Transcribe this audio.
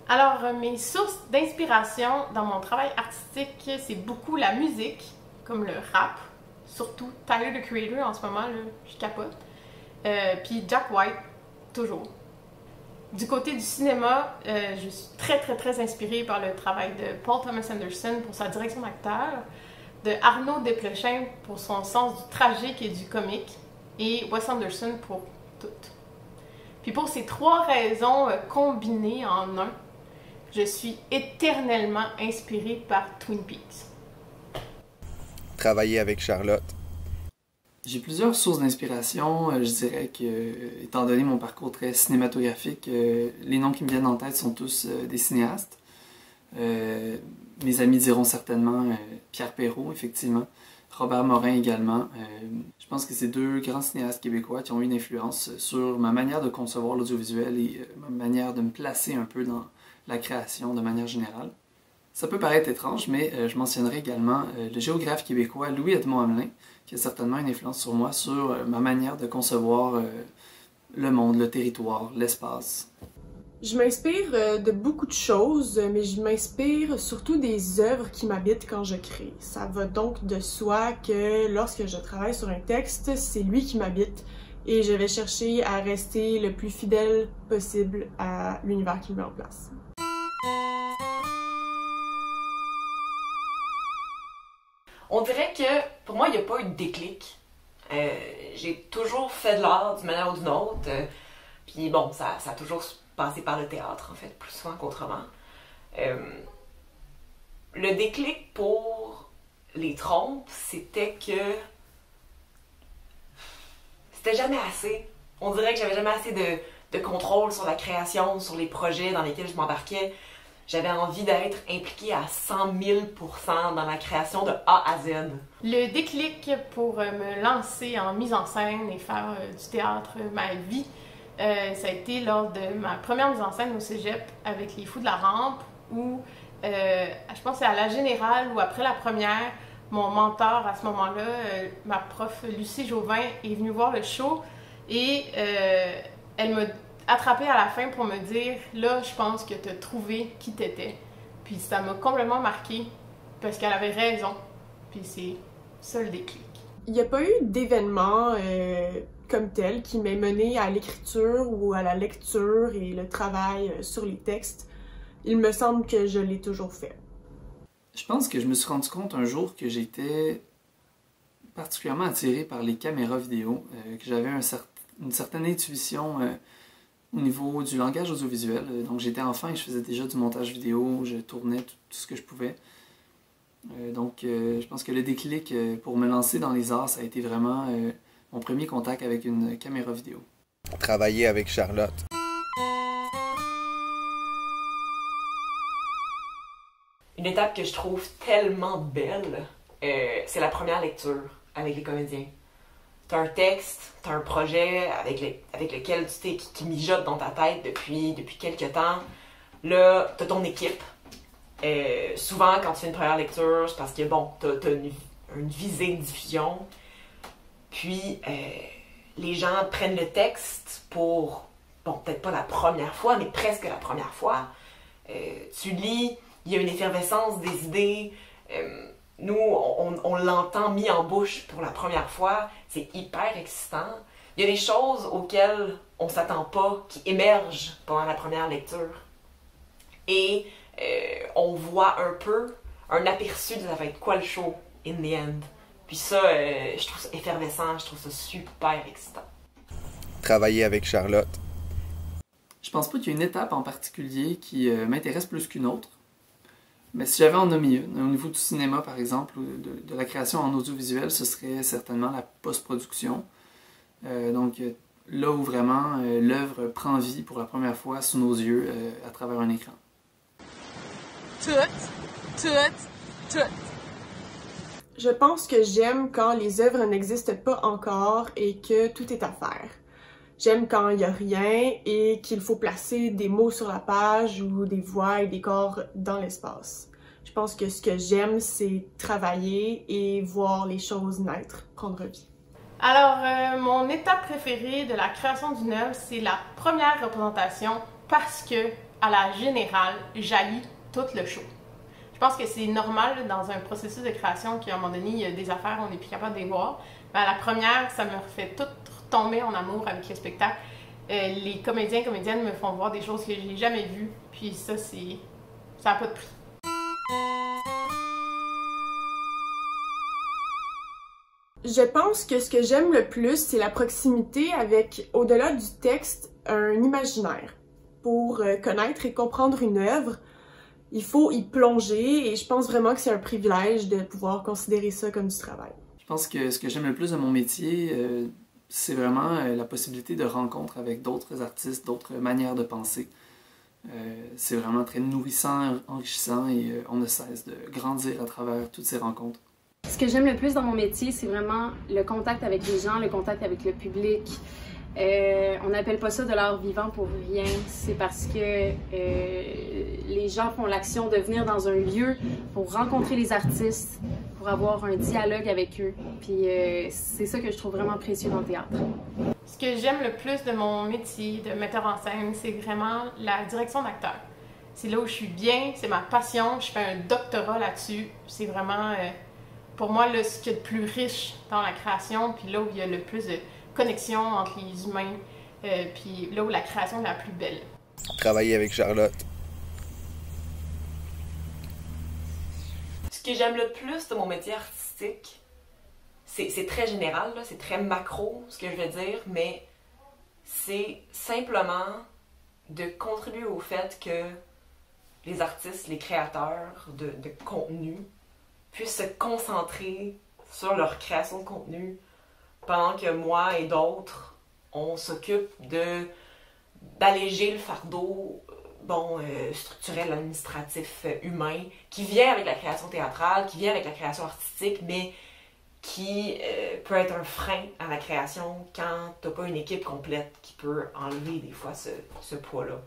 Alors, mes sources d'inspiration dans mon travail artistique, c'est beaucoup la musique, comme le rap, surtout Tyler, the Creator en ce moment, là, je capote. Puis Jack White, toujours. Du côté du cinéma, je suis très inspirée par le travail de Paul Thomas Anderson pour sa direction d'acteur, de Arnaud Desplechin pour son sens du tragique et du comique, et Wes Anderson pour tout. Puis pour ces trois raisons combinées en un, je suis éternellement inspirée par Twin Peaks. Travailler avec Charlotte. J'ai plusieurs sources d'inspiration. Je dirais que, étant donné mon parcours très cinématographique, les noms qui me viennent en tête sont tous des cinéastes. Mes amis diront certainement Pierre Perrault, effectivement. Robert Morin également. Je pense que c'est deux grands cinéastes québécois qui ont eu une influence sur ma manière de concevoir l'audiovisuel et ma manière de me placer un peu dans la création de manière générale. Ça peut paraître étrange, mais je mentionnerai également le géographe québécois Louis-Edmond Hamelin, qui a certainement une influence sur moi, sur ma manière de concevoir le monde, le territoire, l'espace. Je m'inspire de beaucoup de choses, mais je m'inspire surtout des œuvres qui m'habitent quand je crée. Ça va donc de soi que lorsque je travaille sur un texte, c'est lui qui m'habite et je vais chercher à rester le plus fidèle possible à l'univers qu'il met en place. On dirait que pour moi, il n'y a pas eu de déclic. J'ai toujours fait de l'art d'une manière ou d'une autre. Puis bon, ça a toujours passé par le théâtre, en fait, plus souvent qu'autrement. Le déclic pour les trompes, c'était que c'était jamais assez. On dirait que j'avais jamais assez de contrôle sur la création, sur les projets dans lesquels je m'embarquais. J'avais envie d'être impliquée à 100 000 % dans la création de A à Z. Le déclic pour me lancer en mise en scène et faire du théâtre ma vie, ça a été lors de ma première mise en scène au cégep avec les Fous de la Rampe, où je pense que c'est à la générale ou après la première, mon mentor à ce moment-là, ma prof Lucie Jauvin, est venue voir le show et elle m'a attrapée à la fin pour me dire « Là, je pense que tu as trouvé qui t'étais. » Puis ça m'a complètement marquée parce qu'elle avait raison. Puis c'est ça le déclic. Il n'y a pas eu d'événement comme tel qui m'ait mené à l'écriture ou à la lecture et le travail sur les textes. Il me semble que je l'ai toujours fait. Je pense que je me suis rendu compte un jour que j'étais particulièrement attiré par les caméras vidéo, que j'avais une certaine intuition au niveau du langage audiovisuel. Donc j'étais enfant et je faisais déjà du montage vidéo, je tournais tout ce que je pouvais. Donc je pense que le déclic pour me lancer dans les arts, ça a été vraiment mon premier contact avec une caméra vidéo. Travailler avec Charlotte. Une étape que je trouve tellement belle, c'est la première lecture avec les comédiens. T'as un texte, t'as un projet avec lequel qui mijote dans ta tête depuis quelques temps. Là, t'as ton équipe. Souvent, quand tu fais une première lecture, c'est parce que, bon, t'as une visée de diffusion. Puis, les gens prennent le texte pour, bon, peut-être pas la première fois, mais presque la première fois. Tu lis, il y a une effervescence des idées. Nous, on l'entend mis en bouche pour la première fois. C'est hyper excitant. Il y a des choses auxquelles on s'attend pas, qui émergent pendant la première lecture. Et on voit un peu un aperçu de ça va être quoi le show in the end. Puis ça, je trouve ça effervescent, je trouve ça super excitant. Travailler avec Charlotte. Je pense pas qu'il y ait une étape en particulier qui m'intéresse plus qu'une autre. Mais si j'avais en nommer une, au niveau du cinéma par exemple, ou de la création en audiovisuel, ce serait certainement la post-production. Donc là où vraiment l'œuvre prend vie pour la première fois sous nos yeux à travers un écran. Tout. Je pense que j'aime quand les œuvres n'existent pas encore et que tout est à faire. J'aime quand il n'y a rien et qu'il faut placer des mots sur la page ou des voix et des corps dans l'espace. Je pense que ce que j'aime, c'est travailler et voir les choses naître, prendre vie. Alors, mon étape préférée de la création d'une œuvre, c'est la première représentation parce que à la générale, j'haïs tout le show. Je pense que c'est normal là, dans un processus de création qu'à un moment donné, il y a des affaires, on n'est plus capable de les voir. Mais à la première, ça me fait tout retomber en amour avec le spectacle. Les comédiens et comédiennes me font voir des choses que je n'ai jamais vues. Puis ça n'a pas de prix. Je pense que ce que j'aime le plus, c'est la proximité avec, au-delà du texte, un imaginaire. Pour connaître et comprendre une œuvre, il faut y plonger et je pense vraiment que c'est un privilège de pouvoir considérer ça comme du travail. Je pense que ce que j'aime le plus de mon métier, c'est vraiment la possibilité de rencontre avec d'autres artistes, d'autres manières de penser. C'est vraiment très nourrissant, enrichissant et on ne cesse de grandir à travers toutes ces rencontres. Ce que j'aime le plus dans mon métier, c'est vraiment le contact avec les gens, le contact avec le public. On n'appelle pas ça de l'art vivant pour rien. C'est parce que les gens font l'action de venir dans un lieu pour rencontrer les artistes, pour avoir un dialogue avec eux. Puis c'est ça que je trouve vraiment précieux dans le théâtre. Ce que j'aime le plus de mon métier de metteur en scène, c'est vraiment la direction d'acteur. C'est là où je suis bien, c'est ma passion, je fais un doctorat là-dessus. C'est vraiment, pour moi, là, ce qu'il y a de plus riche dans la création, puis là où il y a le plus de connexion entre les humains, puis là où la création est la plus belle. Travailler avec Charlotte. Ce que j'aime le plus de mon métier artistique, c'est très général, c'est très macro ce que je veux dire, mais c'est simplement de contribuer au fait que les artistes, les créateurs de contenu puissent se concentrer sur leur création de contenu pendant que moi et d'autres, on s'occupe d'alléger le fardeau structurel, administratif, humain, qui vient avec la création théâtrale, qui vient avec la création artistique, mais qui peut être un frein à la création quand t'as pas une équipe complète qui peut enlever des fois ce poids-là.